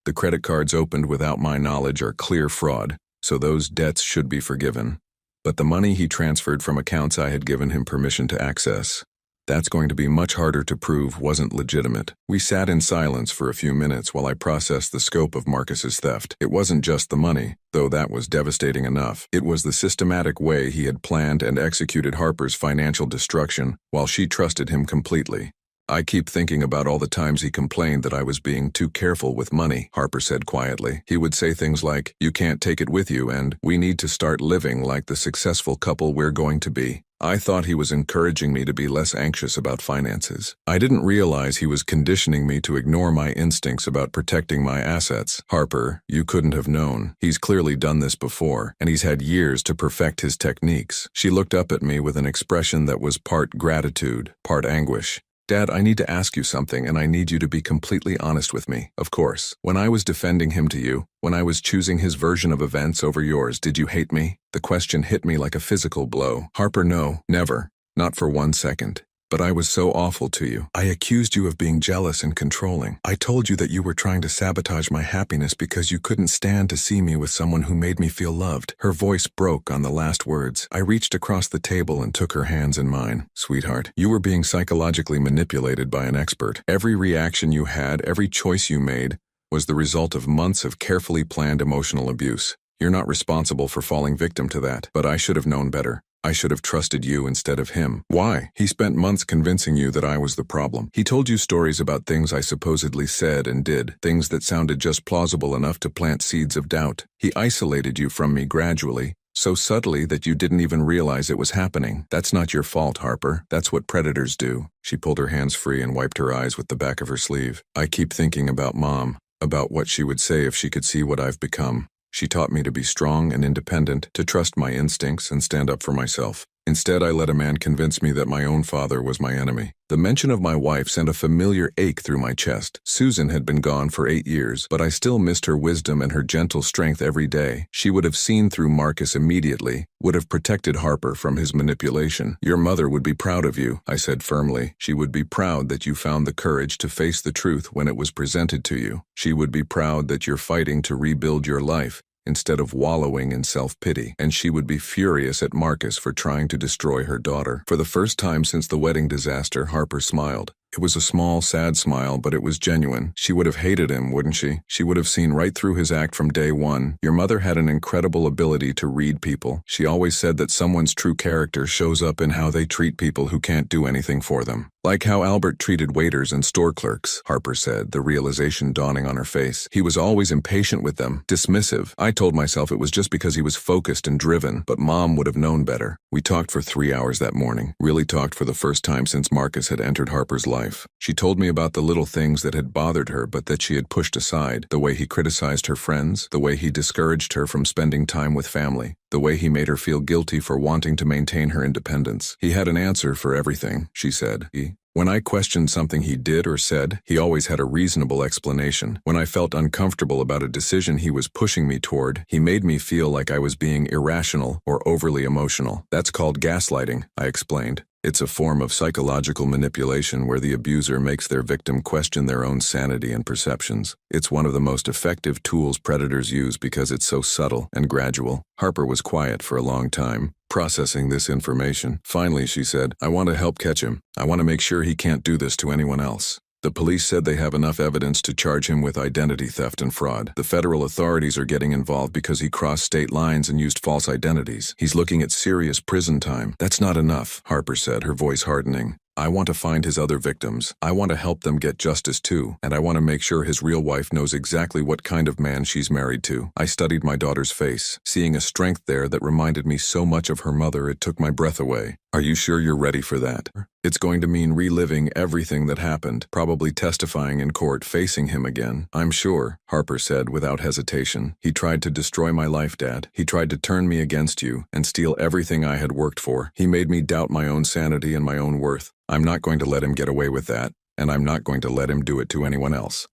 Speaker 1: The credit cards opened without my knowledge are clear fraud, so those debts should be forgiven. But the money he transferred from accounts I had given him permission to access, that's going to be much harder to prove wasn't legitimate." We sat in silence for a few minutes while I processed the scope of Marcus's theft. It wasn't just the money, though that was devastating enough. It was the systematic way he had planned and executed Harper's financial destruction while she trusted him completely. "I keep thinking about all the times he complained that I was being too careful with money," Harper said quietly. "He would say things like, 'You can't take it with you,' and 'We need to start living like the successful couple we're going to be.' I thought he was encouraging me to be less anxious about finances. I didn't realize he was conditioning me to ignore my instincts about protecting my assets. Harper, you couldn't have known. He's clearly done this before, and he's had years to perfect his techniques." She looked up at me with an expression that was part gratitude, part anguish. "Dad, I need to ask you something, and I need you to be completely honest with me." "Of course. When I was defending him to you, when I was choosing his version of events over yours, did you hate me?" The question hit me like a physical blow. "Harper, no, never. Not for 1 second. But I was so awful to you. I accused you of being jealous and controlling. I told you that you were trying to sabotage my happiness because you couldn't stand to see me with someone who made me feel loved." Her voice broke on the last words. I reached across the table and took her hands in mine. "Sweetheart, you were being psychologically manipulated by an expert. Every reaction you had, every choice you made, was the result of months of carefully planned emotional abuse. You're not responsible for falling victim to that, but I should have known better. I should have trusted you instead of him." "Why?" "He spent months convincing you that I was the problem. He told you stories about things I supposedly said and did, things that sounded just plausible enough to plant seeds of doubt. He isolated you from me gradually, so subtly that you didn't even realize it was happening. That's not your fault, Harper. That's what predators do." She pulled her hands free and wiped her eyes with the back of her sleeve. "I keep thinking about Mom, about what she would say if she could see what I've become. She taught me to be strong and independent, to trust my instincts and stand up for myself. Instead, I let a man convince me that my own father was my enemy." The mention of my wife sent a familiar ache through my chest. Susan had been gone for 8 years, but I still missed her wisdom and her gentle strength every day. She would have seen through Marcus immediately, would have protected Harper from his manipulation. "Your mother would be proud of you," I said firmly. "She would be proud that you found the courage to face the truth when it was presented to you. She would be proud that you're fighting to rebuild your life instead of wallowing in self-pity. And she would be furious at Marcus for trying to destroy her daughter." For the first time since the wedding disaster, Harper smiled. It was a small, sad smile, but it was genuine. She would have hated him, wouldn't she? She would have seen right through his act from day one. "Your mother had an incredible ability to read people. She always said that someone's true character shows up in how they treat people who can't do anything for them. Like how Albert treated waiters and store clerks, Harper said, the realization dawning on her face. He was always impatient with them, dismissive. I told myself it was just because he was focused and driven, but Mom would have known better. We talked for 3 hours that morning, really talked for the first time since Marcus had entered Harper's life. She told me about the little things that had bothered her but that she had pushed aside, the way he criticized her friends, the way he discouraged her from spending time with family, the way he made her feel guilty for wanting to maintain her independence. He had an answer for everything, she said. When I questioned something he did or said, he always had a reasonable explanation. When I felt uncomfortable about a decision he was pushing me toward, he made me feel like I was being irrational or overly emotional. That's called gaslighting, I explained. It's a form of psychological manipulation where the abuser makes their victim question their own sanity and perceptions. It's one of the most effective tools predators use because it's so subtle and gradual. Harper was quiet for a long time, processing this information. Finally, she said, "I want to help catch him. I want to make sure he can't do this to anyone else." The police said they have enough evidence to charge him with identity theft and fraud. The federal authorities are getting involved because he crossed state lines and used false identities. He's looking at serious prison time. That's not enough, Harper said, her voice hardening. I want to find his other victims. I want to help them get justice too, and I want to make sure his real wife knows exactly what kind of man she's married to. I studied my daughter's face, seeing a strength there that reminded me so much of her mother it took my breath away. Are you sure you're ready for that? It's going to mean reliving everything that happened, probably testifying in court, facing him again. I'm sure, Harper said without hesitation. He tried to destroy my life, Dad. He tried to turn me against you and steal everything I had worked for. He made me doubt my own sanity and my own worth. I'm not going to let him get away with that, and I'm not going to let him do it to anyone else.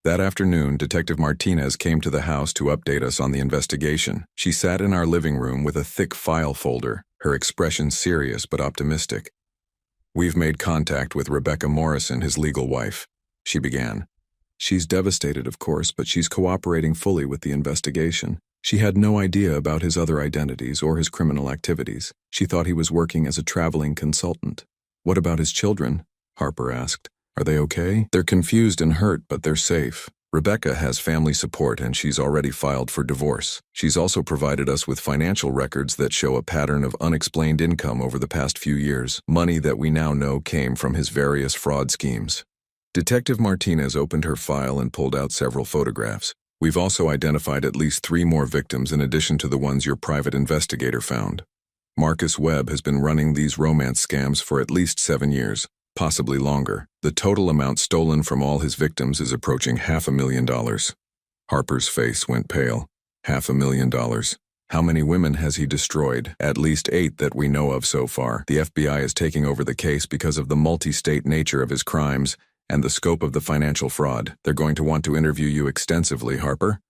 Speaker 1: That afternoon, Detective Martinez came to the house to update us on the investigation. She sat in our living room with a thick file folder, her expression serious but optimistic. We've made contact with Rebecca Morrison, his legal wife, she began. She's devastated, of course, but she's cooperating fully with the investigation. She had no idea about his other identities or his criminal activities. She thought he was working as a traveling consultant. What about his children? Harper asked. Are they okay? They're confused and hurt, but they're safe. Rebecca has family support and she's already filed for divorce. She's also provided us with financial records that show a pattern of unexplained income over the past few years, money that we now know came from his various fraud schemes. Detective Martinez opened her file and pulled out several photographs. We've also identified at least 3 more victims in addition to the ones your private investigator found. Marcus Webb has been running these romance scams for at least 7 years, possibly longer. The total amount stolen from all his victims is approaching $500,000. Harper's face went pale. $500,000. How many women has he destroyed? At least 8 that we know of so far. The FBI is taking over the case because of the multi-state nature of his crimes and the scope of the financial fraud. They're going to want to interview you extensively, Harper.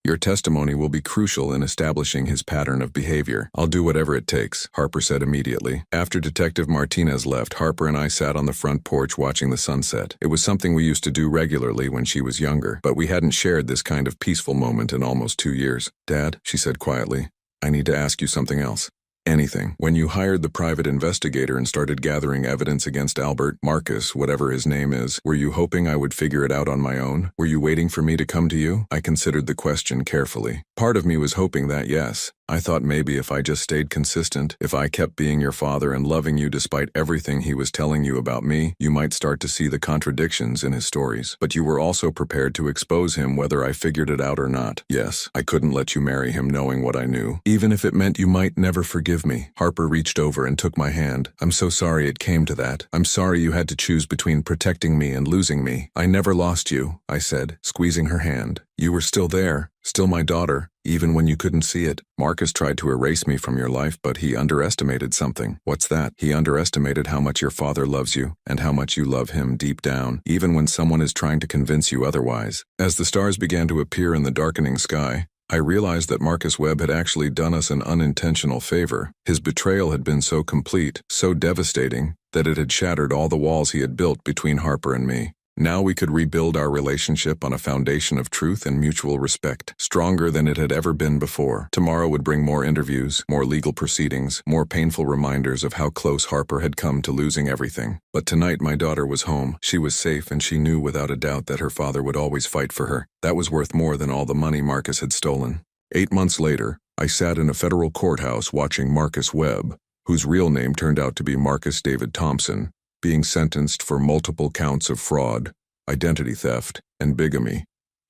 Speaker 1: Your testimony will be crucial in establishing his pattern of behavior. I'll do whatever it takes, Harper said immediately. After Detective Martinez left, Harper and I sat on the front porch watching the sunset. It was something we used to do regularly when she was younger, but we hadn't shared this kind of peaceful moment in almost 2 years. Dad, she said quietly, I need to ask you something else. Anything. When you hired the private investigator and started gathering evidence against Albert, Marcus, whatever his name is, were you hoping I would figure it out on my own? Were you waiting for me to come to you? I considered the question carefully. Part of me was hoping that, yes. I thought maybe if I just stayed consistent, if I kept being your father and loving you despite everything he was telling you about me, you might start to see the contradictions in his stories. But you were also prepared to expose him whether I figured it out or not. Yes, I couldn't let you marry him knowing what I knew, even if it meant you might never forgive me. Harper reached over and took my hand. I'm so sorry it came to that. I'm sorry you had to choose between protecting me and losing me. I never lost you, I said, squeezing her hand. You were still there, still my daughter, even when you couldn't see it. Marcus tried to erase me from your life, but he underestimated something. What's that? He underestimated how much your father loves you, and how much you love him deep down, even when someone is trying to convince you otherwise. As the stars began to appear in the darkening sky, I realized that Marcus Webb had actually done us an unintentional favor. His betrayal had been so complete, so devastating, that it had shattered all the walls he had built between Harper and me. Now we could rebuild our relationship on a foundation of truth and mutual respect, stronger than it had ever been before. Tomorrow would bring more interviews, more legal proceedings, more painful reminders of how close Harper had come to losing everything. But tonight my daughter was home. She was safe, and she knew without a doubt that her father would always fight for her. That was worth more than all the money Marcus had stolen. 8 months later, I sat in a federal courthouse watching Marcus Webb, whose real name turned out to be Marcus David Thompson, being sentenced for multiple counts of fraud, identity theft, and bigamy.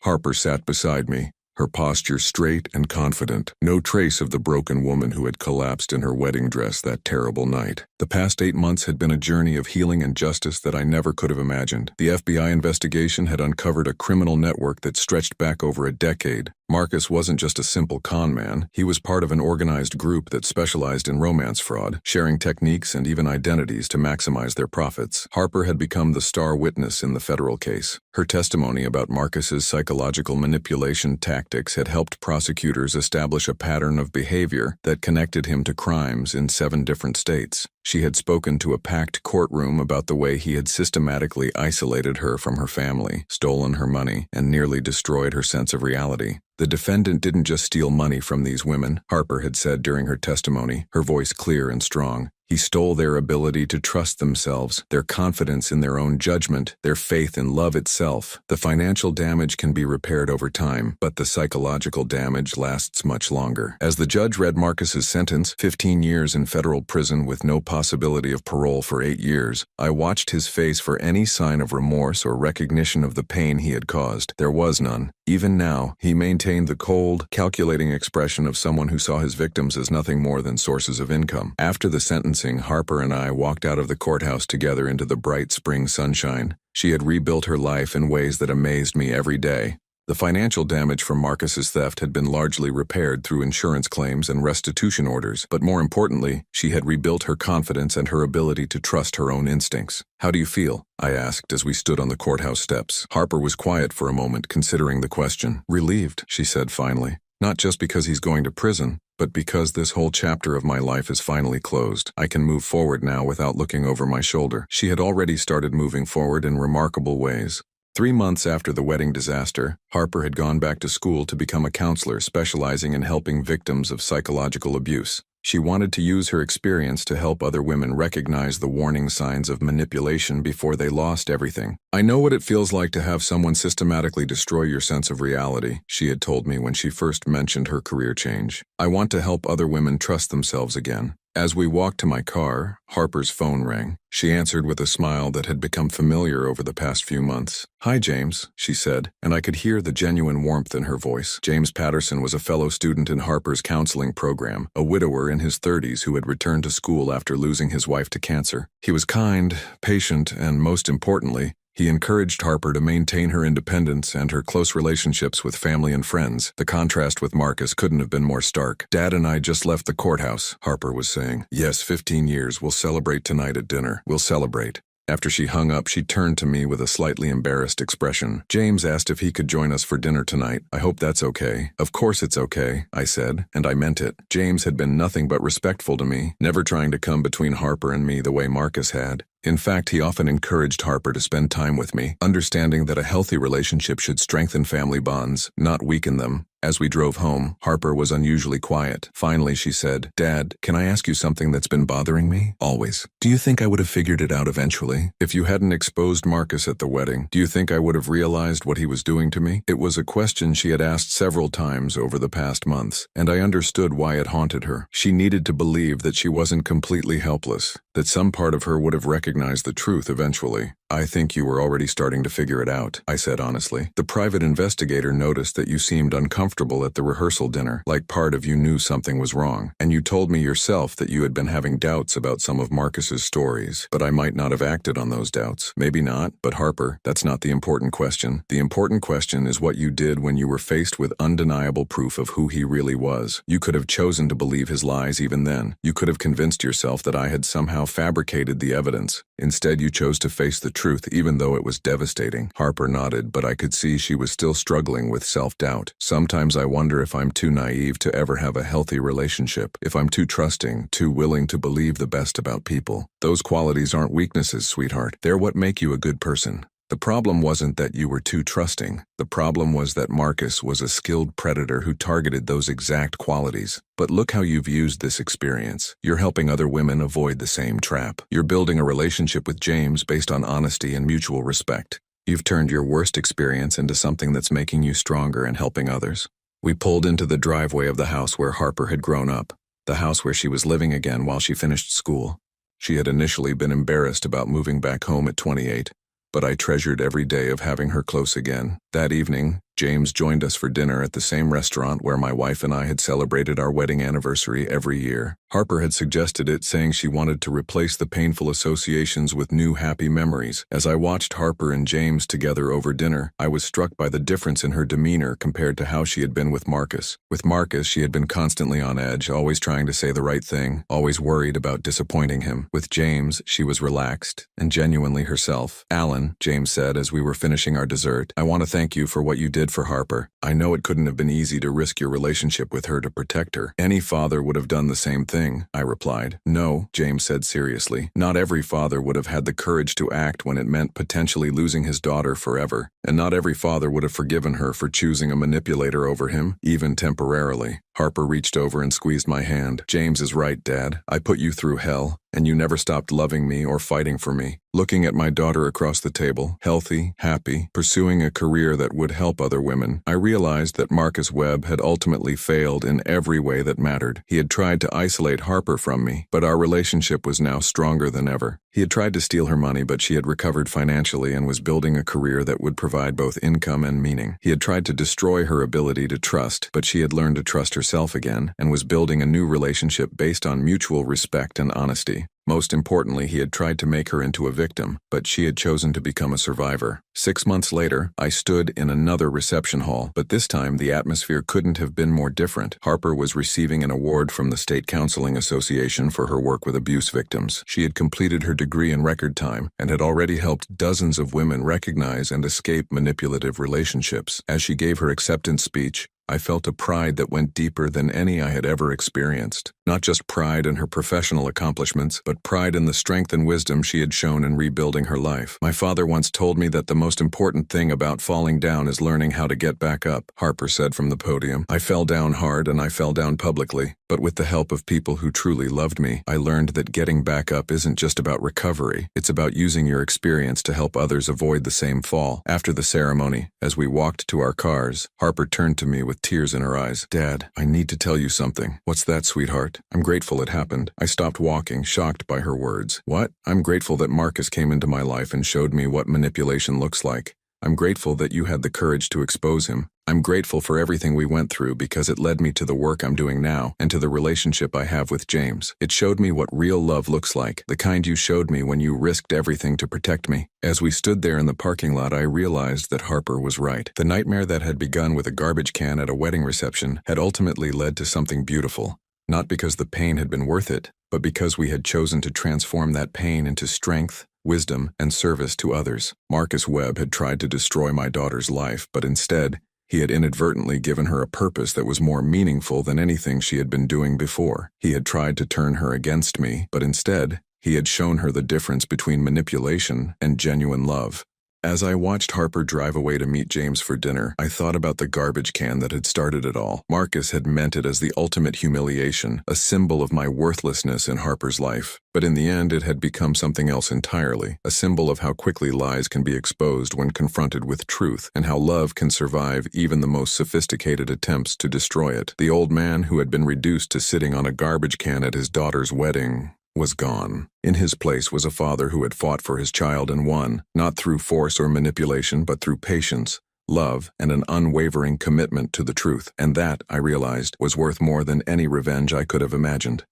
Speaker 1: Harper sat beside me, her posture straight and confident, no trace of the broken woman who had collapsed in her wedding dress that terrible night. The past 8 months had been a journey of healing and justice that I never could have imagined. The FBI investigation had uncovered a criminal network that stretched back over a decade. Marcus wasn't just a simple con man, he was part of an organized group that specialized in romance fraud, sharing techniques and even identities to maximize their profits. Harper had become the star witness in the federal case. Her testimony about Marcus's psychological manipulation tactics had helped prosecutors establish a pattern of behavior that connected him to crimes in 7 different states. She had spoken to a packed courtroom about the way he had systematically isolated her from her family, stolen her money, and nearly destroyed her sense of reality. The defendant didn't just steal money from these women, Harper had said during her testimony, her voice clear and strong. He stole their ability to trust themselves, their confidence in their own judgment, their faith in love itself. The financial damage can be repaired over time, but the psychological damage lasts much longer. As the judge read Marcus's sentence, 15 years in federal prison with no possibility of parole for 8 years, I watched his face for any sign of remorse or recognition of the pain he had caused. There was none. Even now, he maintained the cold, calculating expression of someone who saw his victims as nothing more than sources of income. After the sentencing, Harper and I walked out of the courthouse together into the bright spring sunshine. She had rebuilt her life in ways that amazed me every day. The financial damage from Marcus's theft had been largely repaired through insurance claims and restitution orders, but more importantly, she had rebuilt her confidence and her ability to trust her own instincts. "How do you feel?" I asked as we stood on the courthouse steps. Harper was quiet for a moment, considering the question. "Relieved," she said finally. "Not just because he's going to prison, but because this whole chapter of my life is finally closed. I can move forward now without looking over my shoulder." She had already started moving forward in remarkable ways. 3 months after the wedding disaster, Harper had gone back to school to become a counselor specializing in helping victims of psychological abuse. She wanted to use her experience to help other women recognize the warning signs of manipulation before they lost everything. "I know what it feels like to have someone systematically destroy your sense of reality," she had told me when she first mentioned her career change. "I want to help other women trust themselves again." As we walked to my car, Harper's phone rang. She answered with a smile that had become familiar over the past few months. "Hi, James," she said, and I could hear the genuine warmth in her voice. James Patterson was a fellow student in Harper's counseling program, a widower in his 30s who had returned to school after losing his wife to cancer. He was kind, patient, and most importantly, he encouraged Harper to maintain her independence and her close relationships with family and friends. The contrast with Marcus couldn't have been more stark. "Dad and I just left the courthouse," Harper was saying. "Yes, 15 years. We'll celebrate tonight at dinner. We'll celebrate." After she hung up, she turned to me with a slightly embarrassed expression. "James asked if he could join us for dinner tonight. I hope that's okay." "Of course it's okay," I said, and I meant it. James had been nothing but respectful to me, never trying to come between Harper and me the way Marcus had. In fact, he often encouraged Harper to spend time with me, understanding that a healthy relationship should strengthen family bonds, not weaken them. As we drove home, Harper was unusually quiet. Finally, she said, "Dad, can I ask you something that's been bothering me? Always. Do you think I would have figured it out eventually? If you hadn't exposed Marcus at the wedding, do you think I would have realized what he was doing to me?" It was a question she had asked several times over the past months, and I understood why it haunted her. She needed to believe that she wasn't completely helpless, that some part of her would have recognized the truth eventually. "I think you were already starting to figure it out," I said honestly. "The private investigator noticed that you seemed uncomfortable at the rehearsal dinner, like part of you knew something was wrong, and you told me yourself that you had been having doubts about some of Marcus's stories, but I might not have acted on those doubts. Maybe not, but Harper, that's not the important question. The important question is what you did when you were faced with undeniable proof of who he really was. You could have chosen to believe his lies even then. You could have convinced yourself that I had somehow fabricated the evidence. Instead, you chose to face the truth, even though it was devastating." Harper nodded, but I could see she was still struggling with self-doubt. "Sometimes I wonder if I'm too naive to ever have a healthy relationship, if I'm too trusting, too willing to believe the best about people. Those qualities aren't weaknesses, sweetheart. They're what make you a good person." The problem wasn't that you were too trusting. The problem was that Marcus was a skilled predator who targeted those exact qualities. But look how you've used this experience. You're helping other women avoid the same trap. You're building a relationship with James based on honesty and mutual respect. You've turned your worst experience into something that's making you stronger and helping others. We pulled into the driveway of the house where Harper had grown up, the house where she was living again while she finished school. She had initially been embarrassed about moving back home at 28, but I treasured every day of having her close again. That evening, James joined us for dinner at the same restaurant where my wife and I had celebrated our wedding anniversary every year. Harper had suggested it, saying she wanted to replace the painful associations with new happy memories. As I watched Harper and James together over dinner, I was struck by the difference in her demeanor compared to how she had been with Marcus. With Marcus, she had been constantly on edge, always trying to say the right thing, always worried about disappointing him. With James, she was relaxed and genuinely herself. "Alan," James said as we were finishing our dessert, "I want to thank you for what you did for Harper. I know it couldn't have been easy to risk your relationship with her to protect her. Any father would have done the same thing," I replied. "No," James said seriously. "Not every father would have had the courage to act when it meant potentially losing his daughter forever. And not every father would have forgiven her for choosing a manipulator over him, even temporarily." Harper reached over and squeezed my hand. "James is right, Dad. I put you through hell, and you never stopped loving me or fighting for me." Looking at my daughter across the table, healthy, happy, pursuing a career that would help other women, I realized that Marcus Webb had ultimately failed in every way that mattered. He had tried to isolate Harper from me, but our relationship was now stronger than ever. He had tried to steal her money, but she had recovered financially and was building a career that would provide both income and meaning. He had tried to destroy her ability to trust, but she had learned to trust herself again and was building a new relationship based on mutual respect and honesty. Most importantly, he had tried to make her into a victim, but she had chosen to become a survivor. 6 months later, I stood in another reception hall, but this time the atmosphere couldn't have been more different. Harper was receiving an award from the State Counseling Association for her work with abuse victims. She had completed her degree in record time and had already helped dozens of women recognize and escape manipulative relationships. As she gave her acceptance speech, I felt a pride that went deeper than any I had ever experienced. Not just pride in her professional accomplishments, but pride in the strength and wisdom she had shown in rebuilding her life. "My father once told me that the most important thing about falling down is learning how to get back up," Harper said from the podium. "I fell down hard and I fell down publicly, but with the help of people who truly loved me, I learned that getting back up isn't just about recovery. It's about using your experience to help others avoid the same fall." After the ceremony, as we walked to our cars, Harper turned to me with tears in her eyes. "Dad, I need to tell you something." "What's that, sweetheart?" "I'm grateful it happened." I stopped walking, shocked by her words. "What?" "I'm grateful that Marcus came into my life and showed me what manipulation looks like. I'm grateful that you had the courage to expose him. I'm grateful for everything we went through because it led me to the work I'm doing now and to the relationship I have with James. It showed me what real love looks like, the kind you showed me when you risked everything to protect me." As we stood there in the parking lot, I realized that Harper was right. The nightmare that had begun with a garbage can at a wedding reception had ultimately led to something beautiful. Not because the pain had been worth it, but because we had chosen to transform that pain into strength, wisdom, and service to others. Marcus Webb had tried to destroy my daughter's life, but instead, he had inadvertently given her a purpose that was more meaningful than anything she had been doing before. He had tried to turn her against me, but instead, he had shown her the difference between manipulation and genuine love. As I watched Harper drive away to meet James for dinner, I thought about the garbage can that had started it all. Marcus had meant it as the ultimate humiliation, a symbol of my worthlessness in Harper's life. But in the end, it had become something else entirely, a symbol of how quickly lies can be exposed when confronted with truth, and how love can survive even the most sophisticated attempts to destroy it. The old man who had been reduced to sitting on a garbage can at his daughter's wedding was gone. In his place was a father who had fought for his child and won, not through force or manipulation, but through patience, love, and an unwavering commitment to the truth. And that, I realized, was worth more than any revenge I could have imagined.